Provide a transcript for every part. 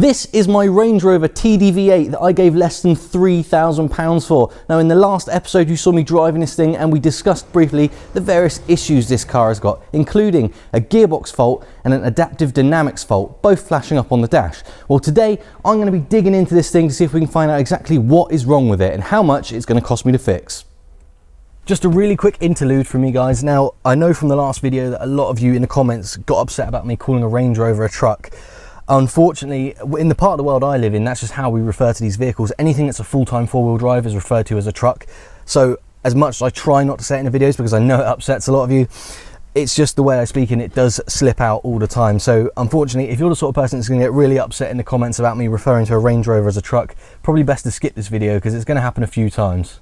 This is my Range Rover Tdv8 that I gave less than £3,000 for. Now in the last episode you saw me driving this thing and we discussed briefly the various issues this car has got, including a gearbox fault and an adaptive dynamics fault, both flashing up on the dash. Well, today I'm going to be digging into this thing to see if we can find out exactly what is wrong with it and how much it's going to cost me to fix. Just a really quick interlude from me, guys. Now, I know from the last video that a lot of you in the comments got upset about me calling a Range Rover a truck. Unfortunately, in the part of the world I live in, that's just how we refer to these vehicles. Anything that's a full-time four-wheel drive is referred to as a truck. So as much as I try not to say it in the videos because I know it upsets a lot of you, it's just the way I speak and it does slip out all the time. So unfortunately, if you're the sort of person that's going to get really upset in the comments about me referring to a Range Rover as a truck, probably best to skip this video because it's going to happen a few times.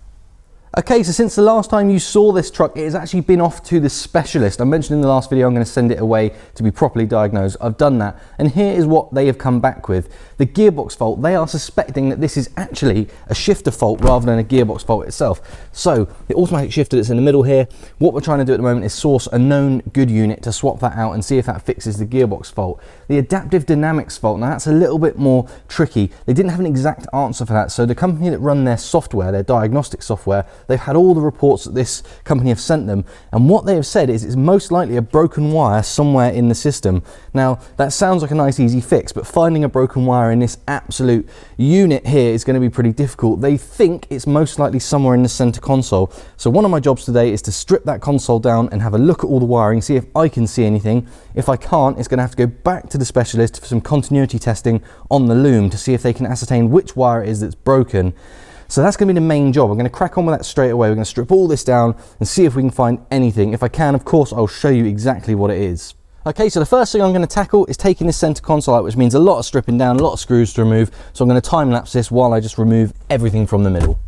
Okay, so since the last time you saw this truck, it has actually been off to the specialist. I mentioned in the last video I'm going to send it away to be properly diagnosed. I've done that, and here is what they have come back with. The gearbox fault, they are suspecting that this is actually a shifter fault rather than a gearbox fault itself. So, the automatic shifter that's in the middle here, what we're trying to do at the moment is source a known good unit to swap that out and see if that fixes the gearbox fault. The adaptive dynamics fault, now that's a little bit more tricky. They didn't have an exact answer for that, so the company that run their software, their diagnostic software, they've had all the reports that this company have sent them, and what they have said is it's most likely a broken wire somewhere in the system. Now that sounds like a nice easy fix, but finding a broken wire in this absolute unit here is going to be pretty difficult. They think it's most likely somewhere in the center console. So one of my jobs today is to strip that console down and have a look at all the wiring, see if I can see anything. If I can't, it's going to have to go back to the specialist for some continuity testing on the loom to see if they can ascertain which wire it is that's broken. So that's going to be the main job. I'm going to crack on with that straight away. We're going to strip all this down and see if we can find anything. If I can, of course, I'll show you exactly what it is. Okay, so the first thing I'm going to tackle is taking this center console out, which means a lot of stripping down, a lot of screws to remove. So I'm going to time lapse this while I just remove everything from the middle.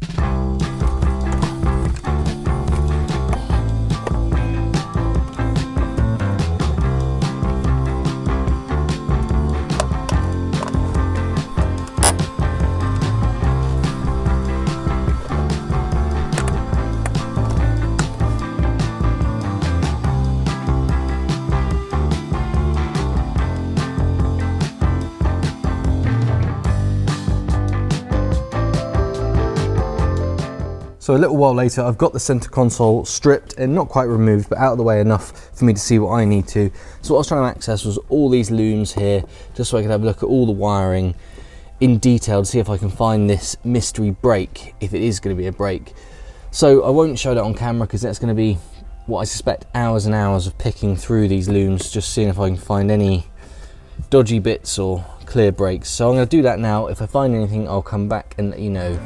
So a little while later, I've got the center console stripped and not quite removed, but out of the way enough for me to see what I need to. So what I was trying to access was all these looms here, just so I could have a look at all the wiring in detail to see if I can find this mystery brake, if it is going to be a brake. So I won't show that on camera because that's going to be what I suspect hours and hours of picking through these looms, just seeing if I can find any dodgy bits or clear brakes. So I'm going to do that now. If I find anything, I'll come back and let you know.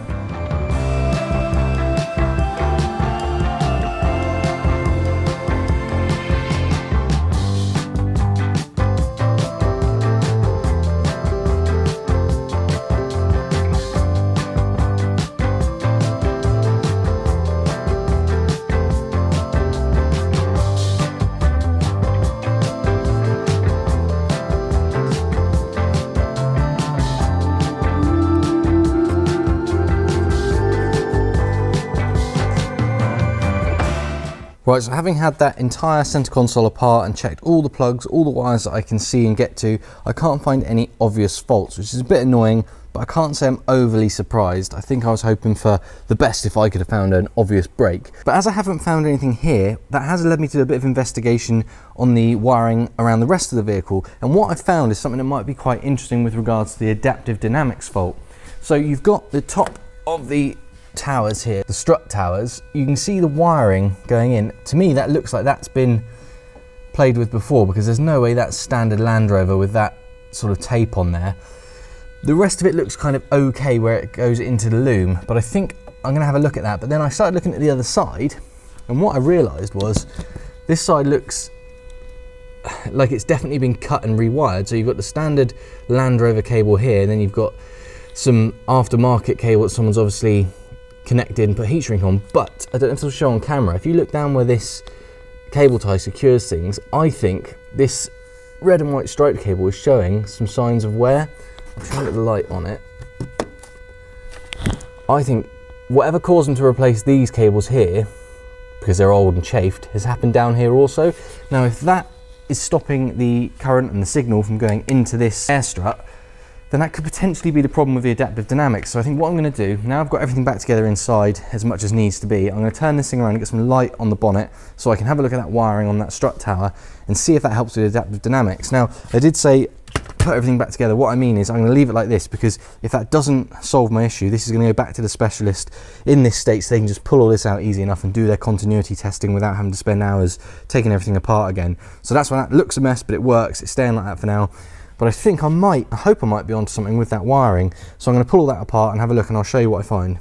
Right, so having had that entire center console apart and checked all the plugs, all the wires that I can see and get to, I can't find any obvious faults, which is a bit annoying, but I can't say I'm overly surprised. I think I was hoping for the best if I could have found an obvious break. But as I haven't found anything here, that has led me to a bit of investigation on the wiring around the rest of the vehicle. And what I've found is something that might be quite interesting with regards to the adaptive dynamics fault. So you've got the top of the towers here, the strut towers, you can see the wiring going in. To me that looks like that's been played with before because there's no way that's standard Land Rover with that sort of tape on there. The rest of it looks kind of okay where it goes into the loom, but I think I'm going to have a look at that. But then I started looking at the other side and what I realised was this side looks like it's definitely been cut and rewired. So you've got the standard Land Rover cable here, and then you've got some aftermarket cable that someone's obviously connected and put heat shrink on, but I don't know if it'll show on camera. If you look down where this cable tie secures things, I think this red and white striped cable is showing some signs of wear. I'll try and get the light on it. I think whatever caused them to replace these cables here, because they're old and chafed, has happened down here also. Now if that is stopping the current and the signal from going into this air strut, then that could potentially be the problem with the adaptive dynamics. So I think what I'm going to do, now I've got everything back together inside as much as needs to be, I'm going to turn this thing around and get some light on the bonnet so I can have a look at that wiring on that strut tower and see if that helps with adaptive dynamics. Now, I did say put everything back together. What I mean is I'm going to leave it like this, because if that doesn't solve my issue, this is going to go back to the specialist in this state so they can just pull all this out easy enough and do their continuity testing without having to spend hours taking everything apart again. So that's why that looks a mess, but it works. It's staying like that for now. But I think I hope I might be onto something with that wiring. So I'm going to pull all that apart and have a look, and I'll show you what I find.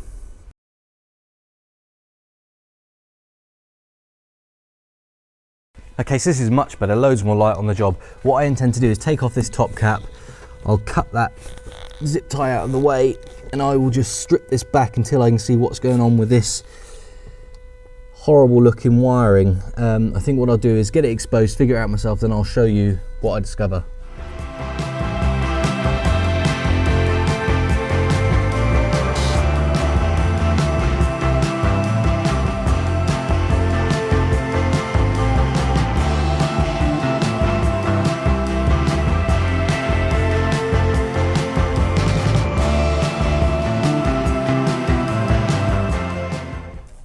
Okay, so this is much better, loads more light on the job. What I intend to do is take off this top cap, I'll cut that zip tie out of the way, and I will just strip this back until I can see what's going on with this horrible looking wiring. I think what I'll do is get it exposed, figure it out myself, then I'll show you what I discover.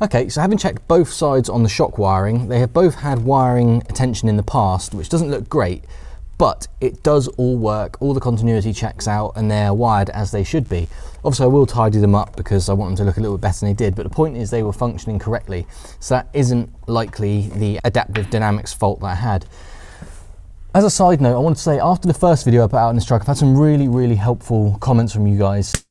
Okay, so having checked both sides on the shock wiring, they have both had wiring attention in the past, which doesn't look great, but it does all work, all the continuity checks out, and they're wired as they should be. Obviously I will tidy them up because I want them to look a little bit better than they did, but the point is they were functioning correctly, so that isn't likely the adaptive dynamics fault that I had. As a side note, I want to say after the first video I put out in this truck, I've had some really helpful comments from you guys.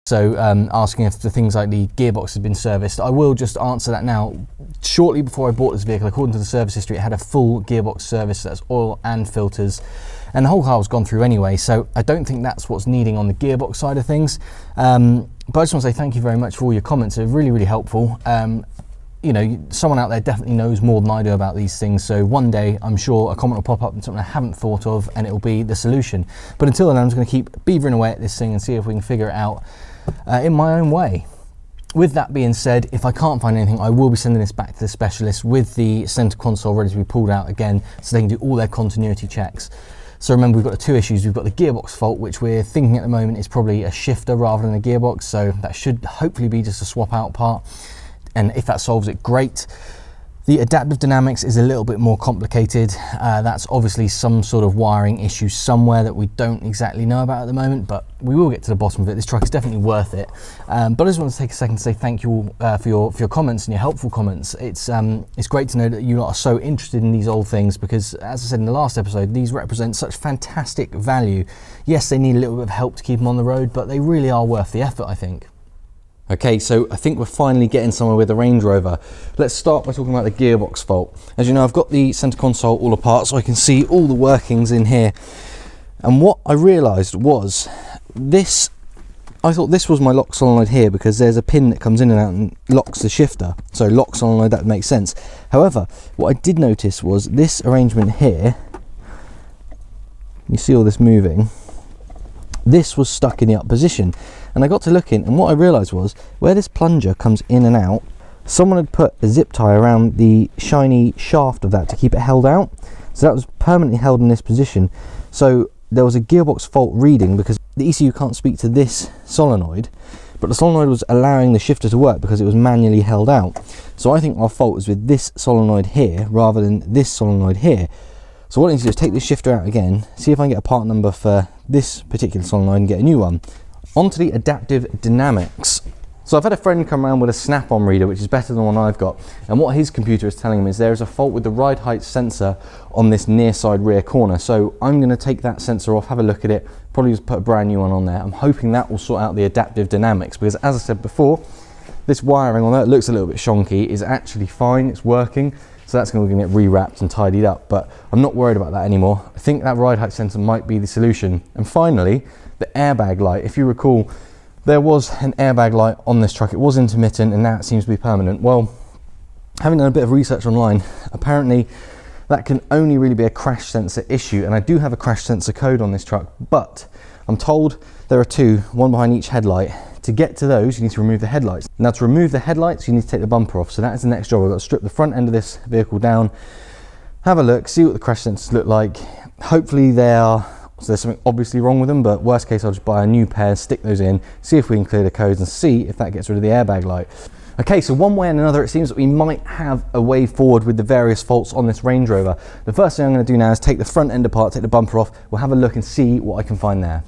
So asking if the things like the gearbox has been serviced. I will just answer that now. Shortly before I bought this vehicle, according to the service history, it had a full gearbox service, that's oil and filters, and the whole car was gone through anyway, so I don't think that's what's needing on the gearbox side of things. But I just want to say thank you very much for all your comments. They're really helpful. You know, someone out there definitely knows more than I do about these things, so one day I'm sure a comment will pop up and something I haven't thought of and it'll be the solution. But until then, I'm just going to keep beavering away at this thing and see if we can figure it out in my own way. With that being said, if I can't find anything, I will be sending this back to the specialist with the center console ready to be pulled out again so they can do all their continuity checks. So remember, we've got the two issues. We've got the gearbox fault, which we're thinking at the moment is probably a shifter rather than a gearbox, so that should hopefully be just a swap out part. And if that solves it, great. The adaptive dynamics is a little bit more complicated. That's obviously some sort of wiring issue somewhere that we don't exactly know about at the moment, but we will get to the bottom of it. This truck is definitely worth it. But I just want to take a second to say thank you all for your comments and your helpful comments. It's great to know that you lot are so interested in these old things, because as I said in the last episode, these represent such fantastic value. Yes, they need a little bit of help to keep them on the road, but they really are worth the effort, I think. Okay, so I think we're finally getting somewhere with the Range Rover. Let's start by talking about the gearbox fault. As you know, I've got the center console all apart so I can see all the workings in here. And what I realized was this, I thought this was my lock solenoid here because there's a pin that comes in and out and locks the shifter. So lock solenoid, that makes sense. However, what I did notice was this arrangement here, you see all this moving, this was stuck in the up position. And I got to looking, and what I realised was where this plunger comes in and out, someone had put a zip tie around the shiny shaft of that to keep it held out. So that was permanently held in this position. So there was a gearbox fault reading because the ECU can't speak to this solenoid, but the solenoid was allowing the shifter to work because it was manually held out. So I think our fault is with this solenoid here rather than this solenoid here. So what I need to do is take this shifter out again, see if I can get a part number for this particular solenoid and get a new one. Onto the adaptive dynamics. So I've had a friend come around with a snap-on reader, which is better than the one I've got, and what his computer is telling him is there is a fault with the ride height sensor on this near side rear corner. So I'm going to take that sensor off, have a look at it, probably just put a brand new one on there. I'm hoping that will sort out the adaptive dynamics, because as I said before, this wiring on that looks a little bit shonky, is actually fine, it's working. So that's going to get rewrapped and tidied up, but I'm not worried about that anymore. I think that ride height sensor might be the solution. And finally, the airbag light. If you recall, there was an airbag light on this truck. It was intermittent and now it seems to be permanent. Well, having done a bit of research online, apparently that can only really be a crash sensor issue. And I do have a crash sensor code on this truck, but I'm told there are two, one behind each headlight. To get to those, you need to remove the headlights. Now to remove the headlights, you need to take the bumper off. So that is the next job. I've got to strip the front end of this vehicle down, have a look, see what the crash sensors look like, Hopefully there's something obviously wrong with them, but worst case I'll just buy a new pair, stick those in, see if we can clear the codes and see if that gets rid of the airbag light. Okay, so one way and another, it seems that we might have a way forward with the various faults on this Range Rover. The first thing I'm going to do now is take the front end apart, take the bumper off. We'll have a look and see what I can find there.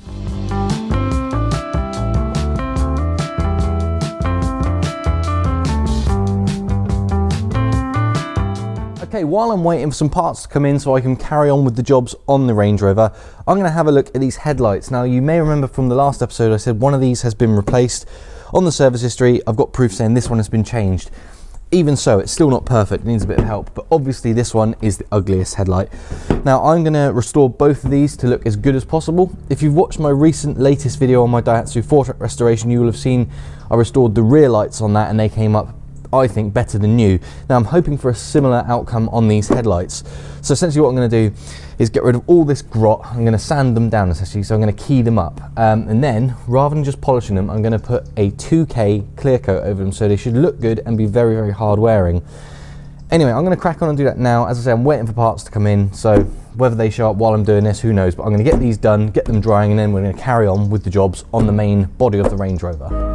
Okay, while I'm waiting for some parts to come in so I can carry on with the jobs on the Range Rover, I'm going to have a look at these headlights. Now, you may remember from the last episode I said one of these has been replaced. On the service history, I've got proof saying this one has been changed. Even so, it's still not perfect, it needs a bit of help, but obviously this one is the ugliest headlight. Now, I'm going to restore both of these to look as good as possible. If you've watched my latest video on my Daihatsu 4-track restoration, you will have seen I restored the rear lights on that and they came up, I think, better than new. Now I'm hoping for a similar outcome on these headlights. So essentially what I'm going to do is get rid of all this grot. I'm going to sand them down essentially, so I'm going to key them up. And then, rather than just polishing them, I'm going to put a 2K clear coat over them so they should look good and be very, very hard wearing. Anyway, I'm going to crack on and do that now. As I say, I'm waiting for parts to come in, so whether they show up while I'm doing this, who knows. But I'm going to get these done, get them drying, and then we're going to carry on with the jobs on the main body of the Range Rover.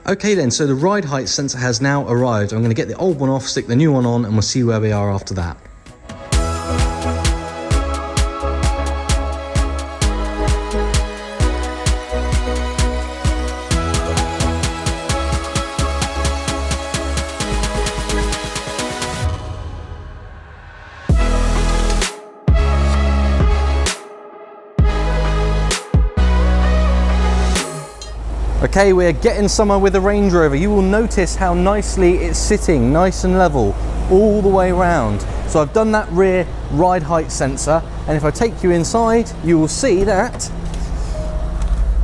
Okay then, so the ride height sensor has now arrived. I'm going to get the old one off, stick the new one on, and we'll see where we are after that. Okay, we're getting somewhere with the Range Rover. You will notice how nicely it's sitting, nice and level, all the way around. So I've done that rear ride height sensor, and if I take you inside, you will see that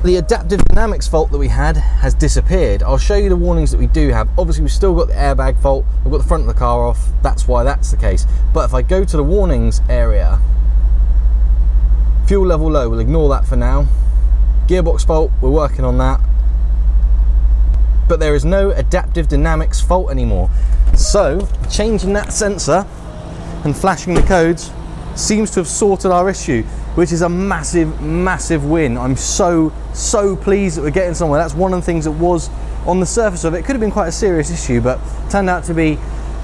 the adaptive dynamics fault that we had has disappeared. I'll show you the warnings that we do have. Obviously, we've still got the airbag fault. We've got the front of the car off. That's why that's the case. But if I go to the warnings area, fuel level low, we'll ignore that for now. Gearbox fault, we're working on that. But there is no adaptive dynamics fault anymore. So changing that sensor and flashing the codes seems to have sorted our issue, which is a massive win. I'm so pleased that we're getting somewhere. That's one of the things that was on the surface of it. It could have been quite a serious issue, but turned out to be,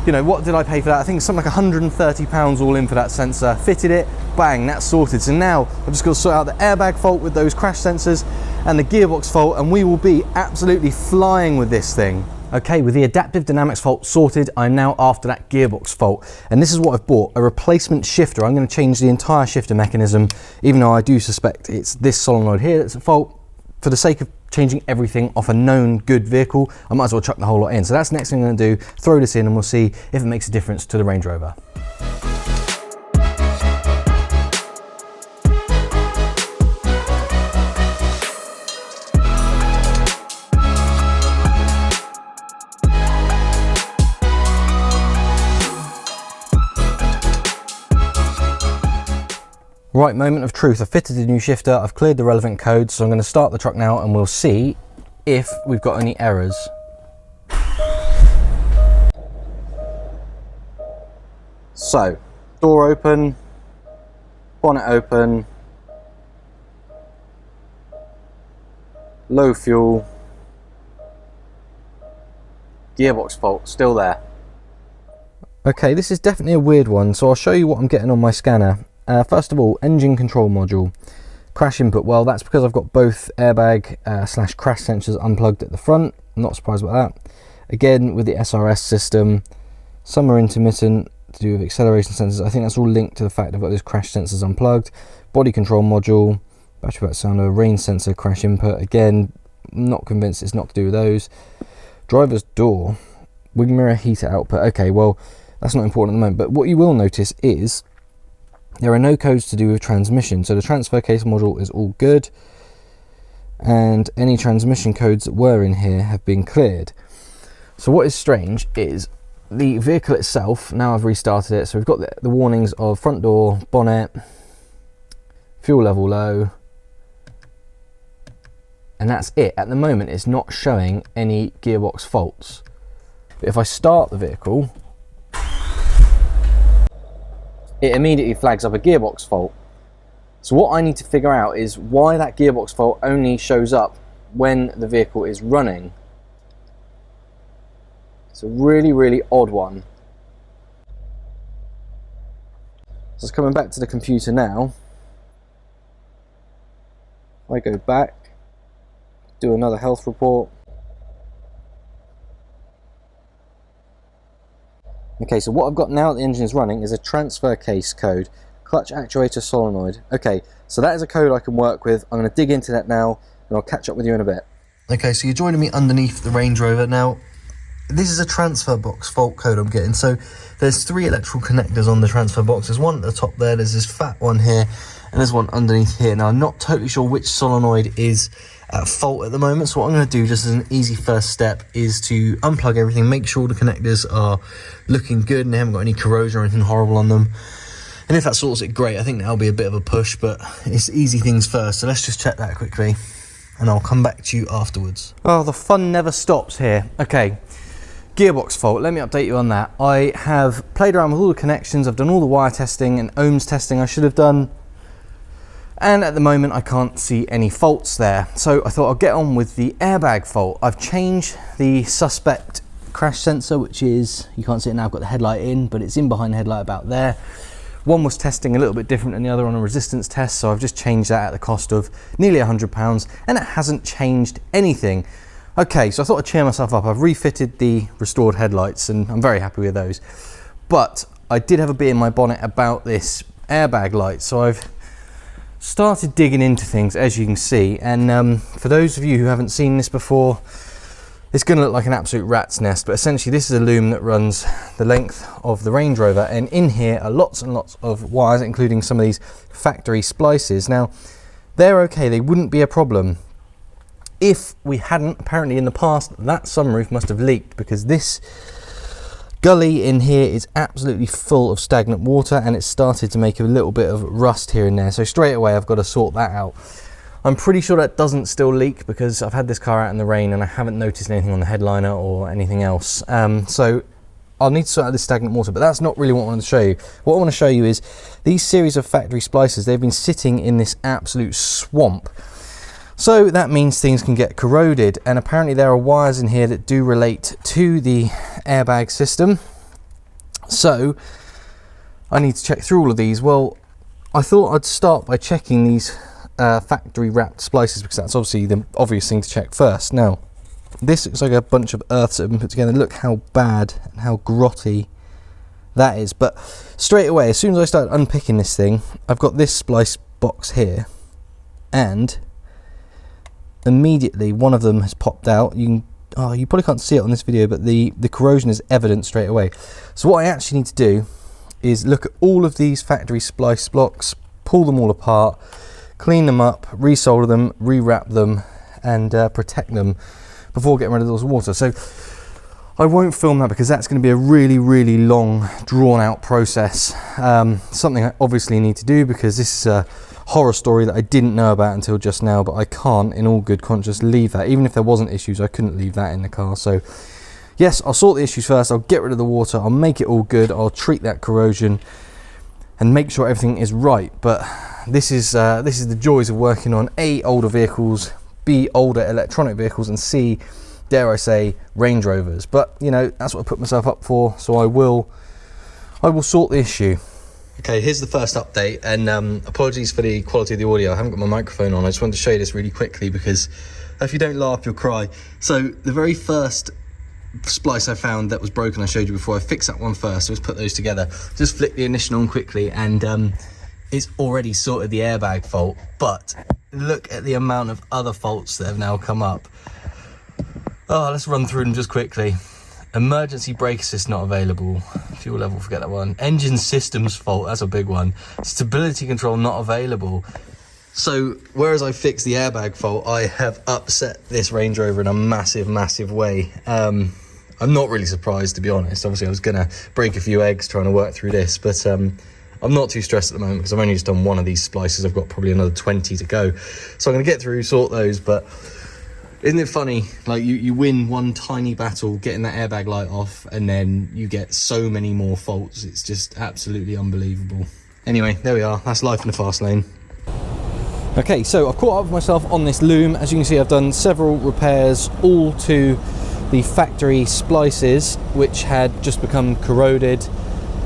you know, what did I pay for that? I think it's something like £130 all in for that sensor. Fitted it, bang, that's sorted. So now I've just got to sort out the airbag fault with those crash sensors and the gearbox fault, and we will be absolutely flying with this thing. Okay, with the adaptive dynamics fault sorted, I'm now after that gearbox fault. And this is what I've bought, a replacement shifter. I'm going to change the entire shifter mechanism, even though I do suspect it's this solenoid here that's at fault. For the sake of changing everything off a known good vehicle, I might as well chuck the whole lot in. So that's the next thing I'm going to do, throw this in, and we'll see if it makes a difference to the Range Rover. Right, moment of truth. I've fitted the new shifter, I've cleared the relevant codes, so I'm going to start the truck now and we'll see if we've got any errors. So, door open, bonnet open, low fuel, gearbox fault, still there. Okay, this is definitely a weird one, so I'll show you what I'm getting on my scanner. First of all, engine control module, crash input. Well, that's because I've got both airbag slash crash sensors unplugged at the front. I'm not surprised about that. Again, with the SRS system, some are intermittent, to do with acceleration sensors. I think that's all linked to the fact I've got those crash sensors unplugged. Body control module, battery back sounder, rain sensor, crash input. Again, not convinced it's not to do with those. Driver's door, wing mirror, heater output. Okay, well, that's not important at the moment, but what you will notice is there are no codes to do with transmission. So the transfer case module is all good, and any transmission codes that were in here have been cleared. So what is strange is the vehicle itself, now I've restarted it, so we've got the warnings of front door, bonnet, fuel level low, and that's it. At the moment it's not showing any gearbox faults. But if I start the vehicle, it immediately flags up a gearbox fault. So what I need to figure out is why that gearbox fault only shows up when the vehicle is running. It's a really, really odd one. So it's coming back to the computer now. I go back, do another health report. Okay, so what I've got now that the engine is running is a transfer case code, clutch actuator solenoid. Okay, so that is a code I can work with. I'm going to dig into that now and I'll catch up with you in a bit. Okay, so you're joining me underneath the Range Rover. Now, this is a transfer box fault code I'm getting. So there's 3 electrical connectors on the transfer box. There's one at the top there, there's this fat one here, and there's one underneath here. Now, I'm not totally sure which solenoid is at fault at the moment, so what I'm going to do, just as an easy first step, is to unplug everything, make sure the connectors are looking good and they haven't got any corrosion or anything horrible on them. And if that sorts it, great. I think that'll be a bit of a push, but it's easy things first. So let's just check that quickly and I'll come back to you afterwards. Oh, the fun never stops here. Okay, gearbox fault, let me update you on that. I have played around with all the connections, I've done all the wire testing and ohms testing I should have done, and at the moment I can't see any faults there. So I thought I'll get on with the airbag fault. I've changed the suspect crash sensor, which is, you can't see it now, I've got the headlight in, but it's in behind the headlight about there. One was testing a little bit different than the other on a resistance test, so I've just changed that at the cost of nearly £100, and it hasn't changed anything. Okay, so I thought I'd cheer myself up. I've refitted the restored headlights and I'm very happy with those. But I did have a bee in my bonnet about this airbag light, so I've started digging into things, as you can see, and for those of you who haven't seen this before, it's going to look like an absolute rat's nest, but essentially this is a loom that runs the length of the Range Rover, and in here are lots and lots of wires, including some of these factory splices. Now, they're okay, they wouldn't be a problem if we hadn't, apparently in the past, that sunroof must have leaked, because this gully in here is absolutely full of stagnant water and it's started to make a little bit of rust here and there. So straight away I've got to sort that out. I'm pretty sure that doesn't still leak because I've had this car out in the rain and I haven't noticed anything on the headliner or anything else. So I'll need to sort out this stagnant water, but that's not really what I want to show you. What I want to show you is these series of factory splices. They've been sitting in this absolute swamp. So that means things can get corroded, and apparently there are wires in here that do relate to the airbag system. So I need to check through all of these. Well, I thought I'd start by checking these factory wrapped splices, because that's obviously the obvious thing to check first. Now, this looks like a bunch of earths that have been put together. Look how bad and how grotty that is. But straight away, as soon as I start unpicking this thing, I've got this splice box here, and immediately one of them has popped out. You probably can't see it on this video, but the corrosion is evident straight away. So what I actually need to do is look at all of these factory splice blocks, pull them all apart, clean them up, resolder them, rewrap them, and protect them before getting rid of those water. So I won't film that because that's going to be a really, really long, drawn out process. Something I obviously need to do because this is a horror story that I didn't know about until just now, but I can't in all good conscience leave that. Even if there wasn't issues, I couldn't leave that in the car. So yes, I'll sort the issues first, I'll get rid of the water, I'll make it all good, I'll treat that corrosion and make sure everything is right. But this is the joys of working on A, older vehicles, B, older electronic vehicles, and C, dare I say, Range Rovers. But you know, that's what I put myself up for, so I will sort the issue. Okay, here's the first update, and apologies for the quality of the audio. I haven't got my microphone on. I just wanted to show you this really quickly because if you don't laugh, you'll cry. So the very first splice I found that was broken I showed you before. I fixed that one first, so let's put those together. Just flick the ignition on quickly, and it's already sorted the airbag fault, but look at the amount of other faults that have now come up. Oh, let's run through them just quickly. Emergency brake assist not available. Fuel level, forget that one. Engine systems fault, that's a big one. Stability control not available. So whereas I fixed the airbag fault, I have upset this Range Rover in a massive way. I'm not really surprised, to be honest. Obviously I was gonna break a few eggs trying to work through this, but I'm not too stressed at the moment because I've only just done one of these splices. I've got probably another 20 to go. So I'm gonna get through, sort those, but isn't it funny, like you win one tiny battle getting that airbag light off, and then you get so many more faults. It's just absolutely unbelievable. Anyway, there we are. That's life in the fast lane. Okay, so I've caught up with myself on this loom. As you can see, I've done several repairs, all to the factory splices, which had just become corroded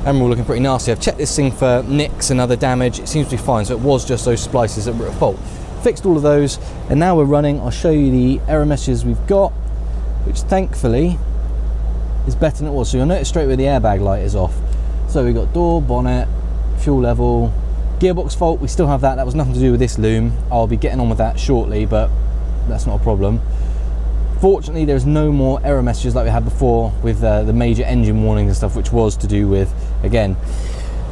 and were all looking pretty nasty. I've checked this thing for nicks and other damage. It seems to be fine, so it was just those splices that were at fault. Fixed all of those, and now we're running. I'll show you the error messages we've got, which thankfully is better than it was. So you'll notice straight away the airbag light is off. So we've got door, bonnet, fuel level, gearbox fault. We still have that. That was nothing to do with this loom. I'll be getting on with that shortly, but that's not a problem. Fortunately, there's no more error messages like we had before with the major engine warnings and stuff, which was to do with, again,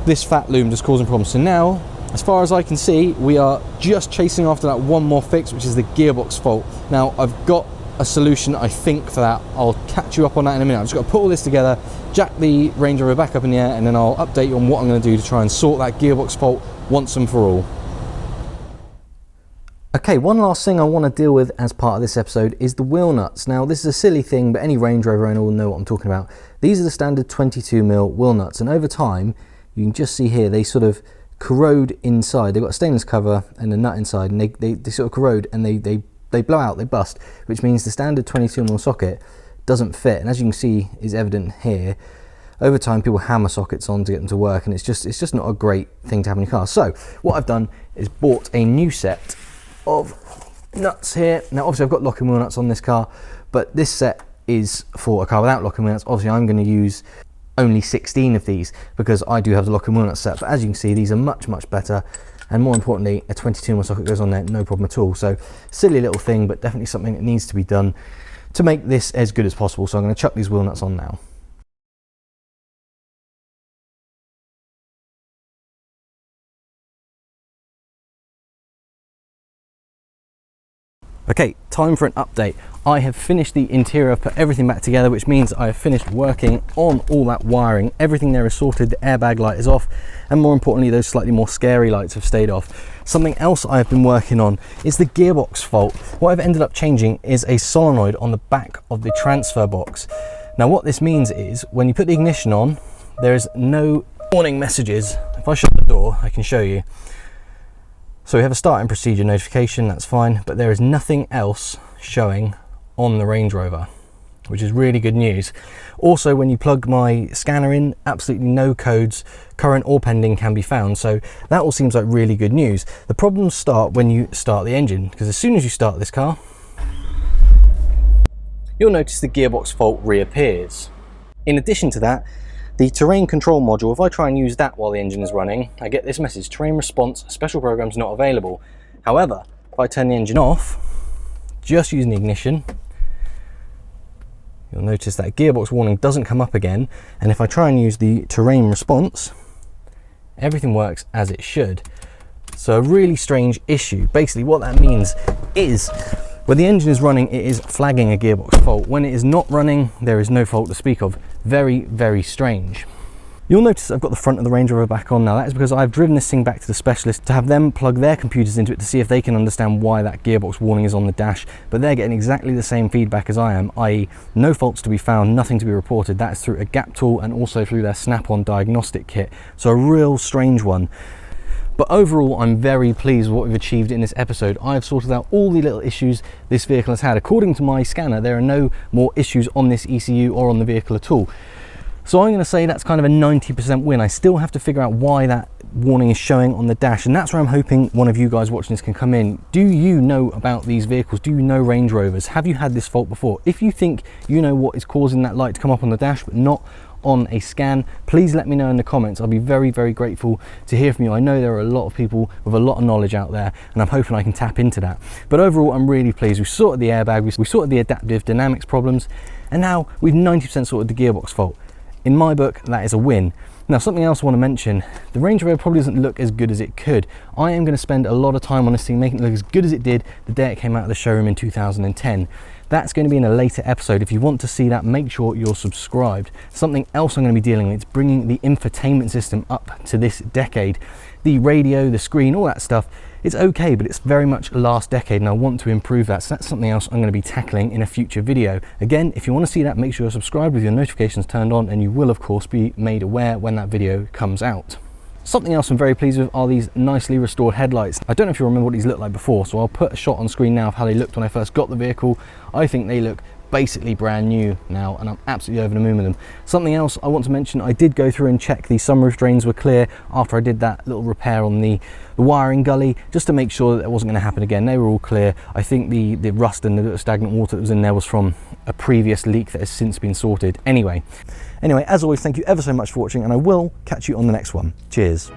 this fat loom just causing problems. So now, as far as I can see, we are just chasing after that one more fix, which is the gearbox fault. Now, I've got a solution, I think, for that. I'll catch you up on that in a minute. I've just got to put all this together, jack the Range Rover back up in the air, and then I'll update you on what I'm going to do to try and sort that gearbox fault once and for all. Okay, one last thing I want to deal with as part of this episode is the wheel nuts. Now, this is a silly thing, but any Range Rover owner will know what I'm talking about. These are the standard 22mm wheel nuts, and over time, you can just see here, they sort of corrode inside. They've got a stainless cover and a nut inside, and they sort of corrode, and they blow out, they bust, which means the standard 22mm socket doesn't fit. And as you can see is evident here, over time people hammer sockets on to get them to work, and it's just not a great thing to have in your car. So what I've done is bought a new set of nuts here. Now obviously I've got locking wheel nuts on this car, but this set is for a car without locking wheel nuts. Obviously I'm going to use only 16 of these because I do have the locking wheel nut set, but as you can see, these are much better, and more importantly, a 22mm socket goes on there, no problem at all. So silly little thing, but definitely something that needs to be done to make this as good as possible. So I'm going to chuck these wheel nuts on now. Okay, time for an update. I have finished the interior, put everything back together, which means I have finished working on all that wiring. Everything there is sorted, the airbag light is off, and more importantly, those slightly more scary lights have stayed off. Something else I have been working on is the gearbox fault. What I've ended up changing is a solenoid on the back of the transfer box. Now what this means is, when you put the ignition on, there is no warning messages. If I shut the door, I can show you. So we have a starting procedure notification, that's fine, but there is nothing else showing on the Range Rover, which is really good news. Also, when you plug my scanner in, absolutely no codes, current or pending, can be found. So that all seems like really good news. The problems start when you start the engine, because as soon as you start this car, you'll notice the gearbox fault reappears. In addition to that, the terrain control module, if I try and use that while the engine is running, I get this message: terrain response, special programs not available. However, if I turn the engine off, just using the ignition, you'll notice that gearbox warning doesn't come up again. And if I try and use the terrain response, everything works as it should. So a really strange issue. Basically what that means is, when the engine is running, it is flagging a gearbox fault. When it is not running, there is no fault to speak of. Very strange. You'll notice I've got the front of the Range Rover back on now. That is because I've driven this thing back to the specialist to have them plug their computers into it to see if they can understand why that gearbox warning is on the dash. But they're getting exactly the same feedback as I am, i.e. no faults to be found, nothing to be reported. That is through a gap tool and also through their snap-on diagnostic kit. So a real strange one. But overall, I'm very pleased with what we've achieved in this episode. I've sorted out all the little issues this vehicle has had. According to my scanner, there are no more issues on this ECU or on the vehicle at all. So I'm going to say that's kind of a 90% win. I still have to figure out why that warning is showing on the dash, and that's where I'm hoping one of you guys watching this can come in. Do you know about these vehicles? Do you know Range Rovers? Have you had this fault before? If you think you know what is causing that light to come up on the dash but not on a scan, please let me know in the comments. I'll be very, very grateful to hear from you. I know there are a lot of people with a lot of knowledge out there, and I'm hoping I can tap into that. But overall, I'm really pleased. We sorted the airbag, we sorted the adaptive dynamics problems, and now we've 90% sorted the gearbox fault. In my book, that is a win. Now, something else I want to mention, the Range Rover probably doesn't look as good as it could. I am going to spend a lot of time on this thing, making it look as good as it did the day it came out of the showroom in 2010. That's going to be in a later episode. If you want to see that, make sure you're subscribed. Something else I'm going to be dealing with is bringing the infotainment system up to this decade. The radio, the screen, all that stuff, it's okay, but it's very much last decade, and I want to improve that. So that's something else I'm going to be tackling in a future video. Again, if you want to see that, make sure you're subscribed with your notifications turned on, and you will of course be made aware when that video comes out. Something else I'm very pleased with are these nicely restored headlights. I don't know if you remember what these looked like before, so I'll put a shot on screen now of how they looked when I first got the vehicle. I think they look basically brand new now, and I'm absolutely over the moon with them. Something else I want to mention, I did go through and check the sunroof drains were clear after I did that little repair on the wiring gully, just to make sure that it wasn't going to happen again. They were all clear. I think the rust and the little stagnant water that was in there was from a previous leak that has since been sorted. Anyway, as always, thank you ever so much for watching, and I will catch you on the next one. Cheers.